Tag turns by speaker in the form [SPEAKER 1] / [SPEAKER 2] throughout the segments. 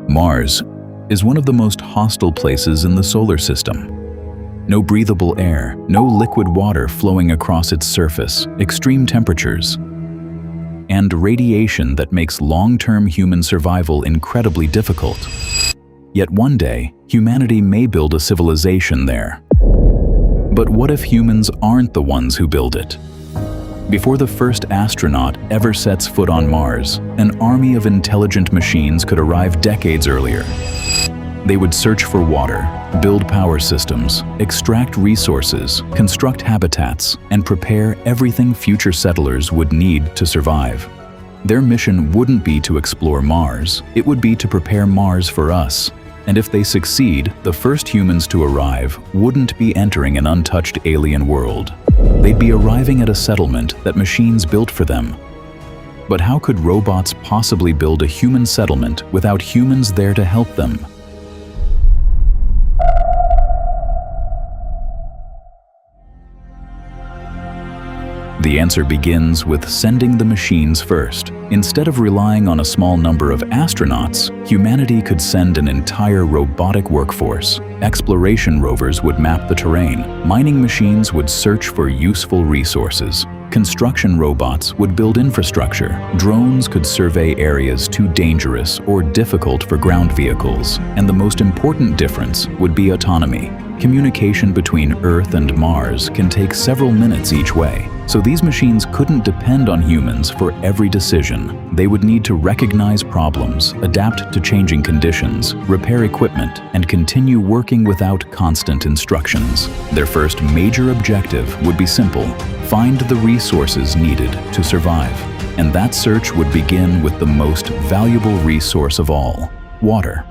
[SPEAKER 1] Mars is one of the most hostile places in the solar system. No breathable air, no liquid water flowing across its surface, extreme temperatures, and radiation that makes long-term human survival incredibly difficult. Yet one day, humanity may build a civilization there. But what if humans aren't the ones who build it? Before the first astronaut ever sets foot on Mars, an army of intelligent machines could arrive decades earlier. They would search for water, build power systems, extract resources, construct habitats, and prepare everything future settlers would need to survive. Their mission wouldn't be to explore Mars, it would be to prepare Mars for us. And if they succeed, the first humans to arrive wouldn't be entering an untouched alien world. They'd be arriving at a settlement that machines built for them. But how could robots possibly build a human settlement without humans there to help them? The answer begins with sending the machines first. Instead of relying on a small number of astronauts, humanity could send an entire robotic workforce. Exploration rovers would map the terrain. Mining machines would search for useful resources. Construction robots would build infrastructure. Drones could survey areas too dangerous or difficult for ground vehicles. And the most important difference would be autonomy. Communication between Earth and Mars can take several minutes each way, so these machines couldn't depend on humans for every decision. They would need to recognize problems, adapt to changing conditions, repair equipment, and continue working without constant instructions. Their first major objective would be simple: find the resources needed to survive. And that search would begin with the most valuable resource of all: water.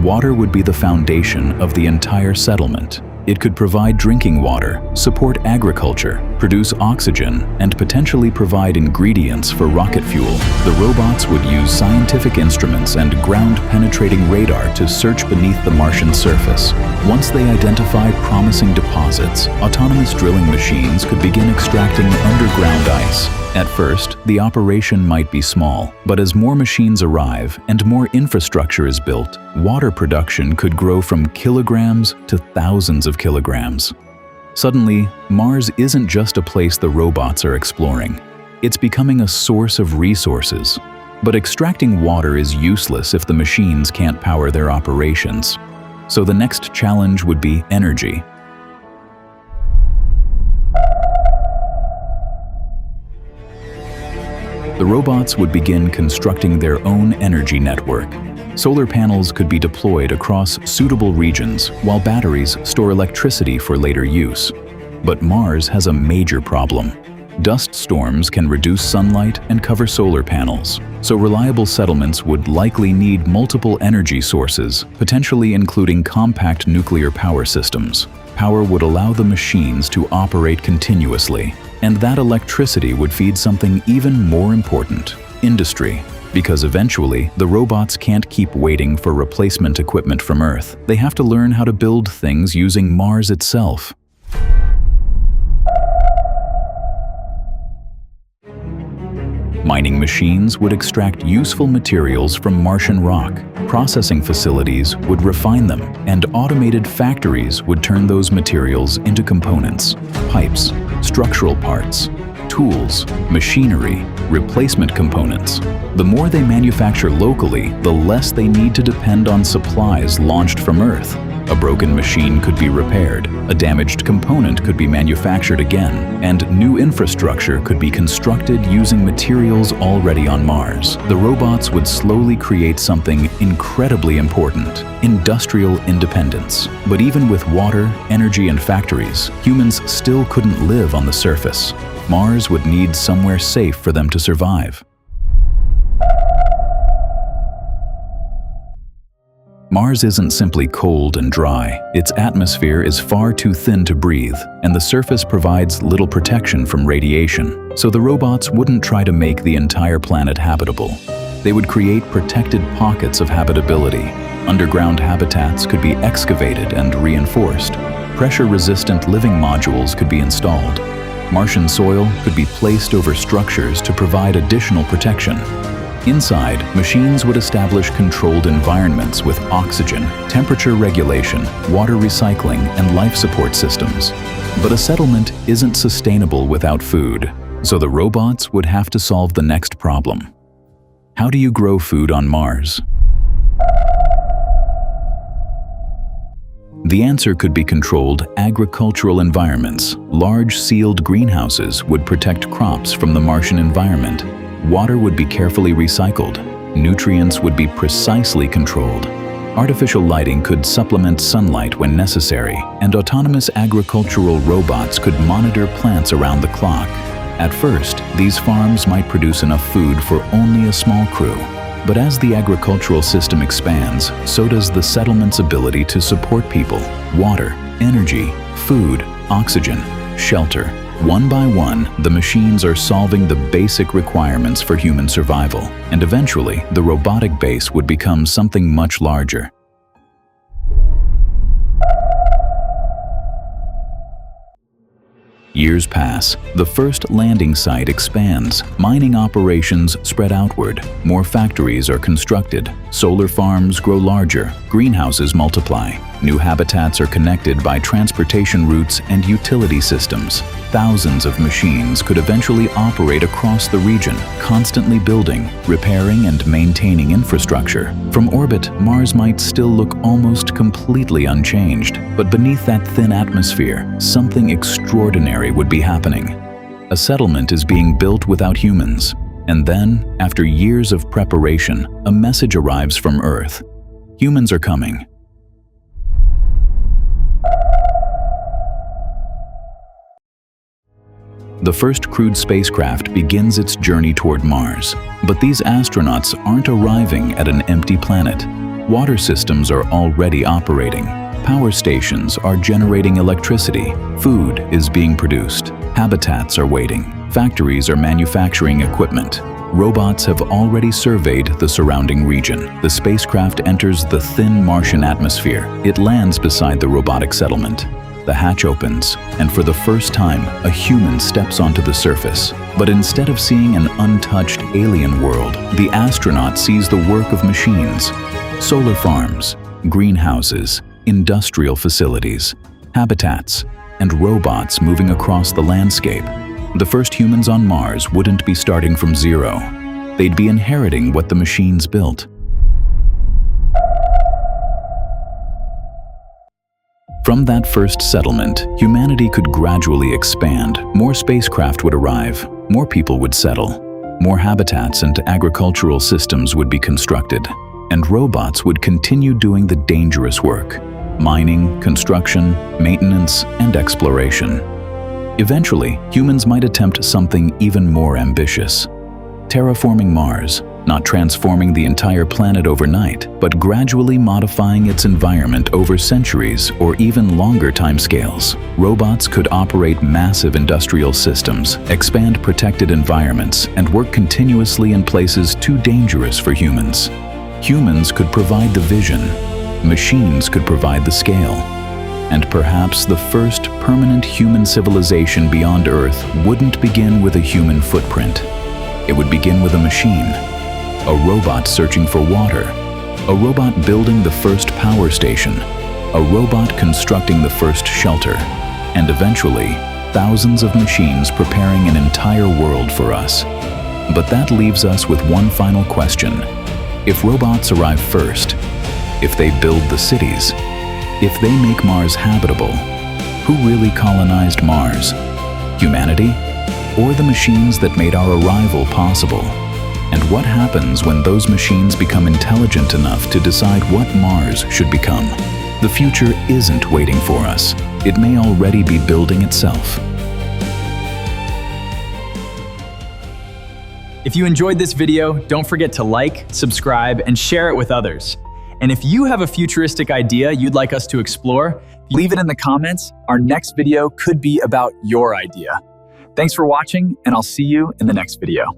[SPEAKER 1] Water would be the foundation of the entire settlement. It could provide drinking water, support agriculture, produce oxygen, and potentially provide ingredients for rocket fuel. The robots would use scientific instruments and ground-penetrating radar to search beneath the Martian surface. Once they identify promising deposits, autonomous drilling machines could begin extracting underground ice. At first, the operation might be small, but as more machines arrive and more infrastructure is built, water production could grow from kilograms to thousands of kilograms. Suddenly, Mars isn't just a place the robots are exploring. It's becoming a source of resources. But extracting water is useless if the machines can't power their operations. So the next challenge would be energy. The robots would begin constructing their own energy network. Solar panels could be deployed across suitable regions, while batteries store electricity for later use. But Mars has a major problem. Dust storms can reduce sunlight and cover solar panels, so reliable settlements would likely need multiple energy sources, potentially including compact nuclear power systems. Power would allow the machines to operate continuously, and that electricity would feed something even more important: industry. Because eventually, the robots can't keep waiting for replacement equipment from Earth. They have to learn how to build things using Mars itself. Mining machines would extract useful materials from Martian rock. Processing facilities would refine them, and automated factories would turn those materials into components: pipes, structural parts, tools, machinery, replacement components. The more they manufacture locally, the less they need to depend on supplies launched from Earth. A broken machine could be repaired, a damaged component could be manufactured again, and new infrastructure could be constructed using materials already on Mars. The robots would slowly create something incredibly important: industrial independence. But even with water, energy, and factories, humans still couldn't live on the surface. Mars would need somewhere safe for them to survive. Mars isn't simply cold and dry. Its atmosphere is far too thin to breathe, and the surface provides little protection from radiation. So the robots wouldn't try to make the entire planet habitable. They would create protected pockets of habitability. Underground habitats could be excavated and reinforced. Pressure-resistant living modules could be installed. Martian soil could be placed over structures to provide additional protection. Inside, machines would establish controlled environments with oxygen, temperature regulation, water recycling, and life support systems. But a settlement isn't sustainable without food, so the robots would have to solve the next problem. How do you grow food on Mars? The answer could be controlled agricultural environments. Large sealed greenhouses would protect crops from the Martian environment. Water would be carefully recycled. Nutrients would be precisely controlled. Artificial lighting could supplement sunlight when necessary, and autonomous agricultural robots could monitor plants around the clock. At first, these farms might produce enough food for only a small crew. But as the agricultural system expands, so does the settlement's ability to support people. Water, energy, food, oxygen, shelter. One by one, the machines are solving the basic requirements for human survival, and eventually, the robotic base would become something much larger. Years pass. The first landing site expands. Mining operations spread outward. More factories are constructed. Solar farms grow larger. Greenhouses multiply. New habitats are connected by transportation routes and utility systems. Thousands of machines could eventually operate across the region, constantly building, repairing, and maintaining infrastructure. From orbit, Mars might still look almost completely unchanged, but beneath that thin atmosphere, something extraordinary would be happening. A settlement is being built without humans. And then, after years of preparation, a message arrives from Earth. Humans are coming. The first crewed spacecraft begins its journey toward Mars. But these astronauts aren't arriving at an empty planet. Water systems are already operating. Power stations are generating electricity. Food is being produced. Habitats are waiting. Factories are manufacturing equipment. Robots have already surveyed the surrounding region. The spacecraft enters the thin Martian atmosphere. It lands beside the robotic settlement. The hatch opens, and for the first time, a human steps onto the surface. But instead of seeing an untouched alien world, the astronaut sees the work of machines. Solar farms, greenhouses, industrial facilities, habitats, and robots moving across the landscape. The first humans on Mars wouldn't be starting from zero. They'd be inheriting what the machines built. From that first settlement, humanity could gradually expand. More spacecraft would arrive, more people would settle, more habitats and agricultural systems would be constructed, and robots would continue doing the dangerous work: mining, construction, maintenance, and exploration. Eventually, humans might attempt something even more ambitious: terraforming Mars. Not transforming the entire planet overnight, but gradually modifying its environment over centuries or even longer timescales. Robots could operate massive industrial systems, expand protected environments, and work continuously in places too dangerous for humans. Humans could provide the vision, machines could provide the scale. And perhaps the first permanent human civilization beyond Earth wouldn't begin with a human footprint. It would begin with a machine. A robot searching for water, a robot building the first power station, a robot constructing the first shelter, and eventually, thousands of machines preparing an entire world for us. But that leaves us with one final question. If robots arrive first, if they build the cities, if they make Mars habitable, who really colonized Mars? Humanity? Or the machines that made our arrival possible? And what happens when those machines become intelligent enough to decide what Mars should become? The future isn't waiting for us. It may already be building itself.
[SPEAKER 2] If you enjoyed this video, don't forget to like, subscribe, and share it with others. And if you have a futuristic idea you'd like us to explore, leave it in the comments. Our next video could be about your idea. Thanks for watching, and I'll see you in the next video.